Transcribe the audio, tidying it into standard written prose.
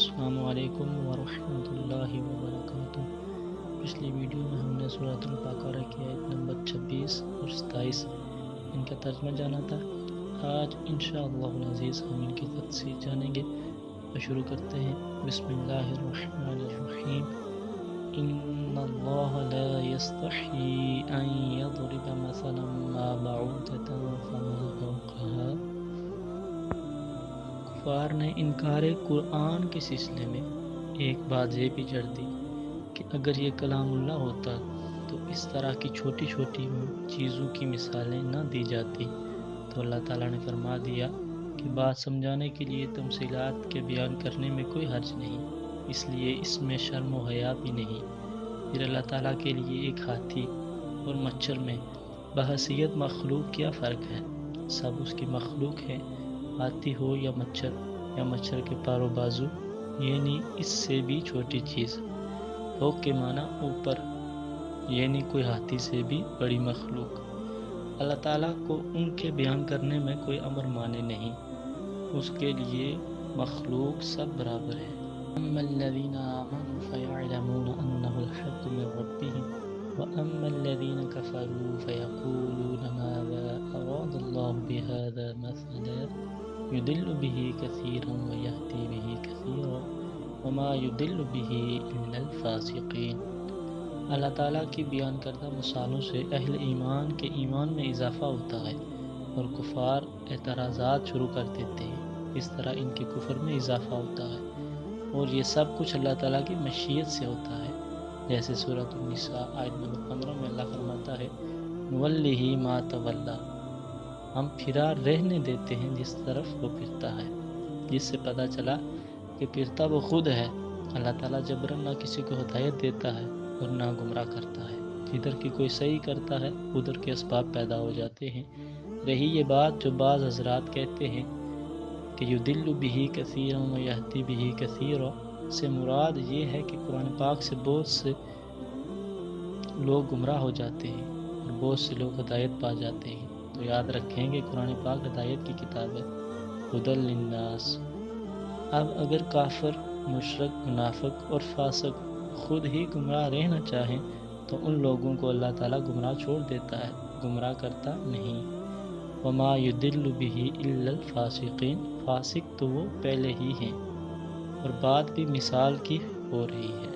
السلام علیکم ورحمۃ اللہ وبرکاتہ۔ پچھلی ویڈیو میں ہم نے سورۃ البقرہ کی آیت نمبر 26 اور 27 ان کا ترجمہ جانا تھا۔ آج انشاءاللہ العزیز ہم ان کی تفسیر جانیں گے تو شروع کرتے ہیں۔ بسم اللہ الرحمن الرحیم۔ ان اللہ لا یستحیی ان یضرب مثلا ما بعوضۃ فما فوقها۔ کفار نے انکار قرآن کے سلسلے میں ایک بات یہ بھی جڑ دی کہ اگر یہ کلام اللہ ہوتا تو اس طرح کی چھوٹی چھوٹی چیزوں کی مثالیں نہ دی جاتی، تو اللہ تعالیٰ نے فرما دیا کہ بات سمجھانے کے لیے تمثیلات کے بیان کرنے میں کوئی حرج نہیں، اس لیے اس میں شرم و حیا بھی نہیں۔ پھر اللہ تعالیٰ کے لیے ایک ہاتھی اور مچھر میں بحیثیت مخلوق کیا فرق ہے؟ سب اس کی مخلوق ہے، ہاتھی ہو یا مچھر کے پارو بازو، یعنی اس سے بھی چھوٹی چیز۔ فوق کے معنی اوپر، یعنی کوئی ہاتھی سے بھی بڑی مخلوق۔ اللہ تعالیٰ کو ان کے بیان کرنے میں کوئی امر مانے نہیں، اس کے لیے مخلوق سب برابر ہے۔ اما الذین آمنوا فیعلمون انہ الحق من ربہم واما الذین کفروا فیقولون ماذا اراد اللہ بہذا مثلا یضل به کثیرا ویہدی به کثیرا وما یضل به الا الفاسقین۔ اللہ تعالیٰ کی بیان کردہ مثالوں سے اہل ایمان کے ایمان میں اضافہ ہوتا ہے اور کفار اعتراضات شروع کر دیتے ہیں، اس طرح ان کے کفر میں اضافہ ہوتا ہے، اور یہ سب کچھ اللہ تعالیٰ کی مشیت سے ہوتا ہے۔ جیسے سورۃ النساء آیت نمبر 15 میں اللہ فرماتا ہے نولیہ ما تولی، ہم پھرا رہنے دیتے ہیں جس طرف وہ پھرتا ہے، جس سے پتہ چلا کہ پھرتا وہ خود ہے۔ اللہ تعالیٰ جبراً نہ کسی کو ہدایت دیتا ہے اور نہ گمراہ کرتا ہے، جدھر کی کوئی صحیح کرتا ہے ادھر کے اسباب پیدا ہو جاتے ہیں۔ رہی یہ بات جو بعض حضرات کہتے ہیں کہ یضل به کثیرا ویہدی به کثیرا، سے مراد یہ ہے کہ قرآن پاک سے بہت سے لوگ گمراہ ہو جاتے ہیں اور بہت سے لوگ ہدایت پا جاتے ہیں، تو یاد رکھیں کہ قرآن پاک ہدایت کی کتاب ہے، ہدی للناس۔ اب اگر کافر، مشرک، منافق اور فاسق خود ہی گمراہ رہنا چاہیں تو ان لوگوں کو اللہ تعالیٰ گمراہ چھوڑ دیتا ہے، گمراہ کرتا نہیں۔ وما یضل به الا الفاسقین، فاسق تو وہ پہلے ہی ہیں، اور بات بھی مثال کی ہو رہی ہے۔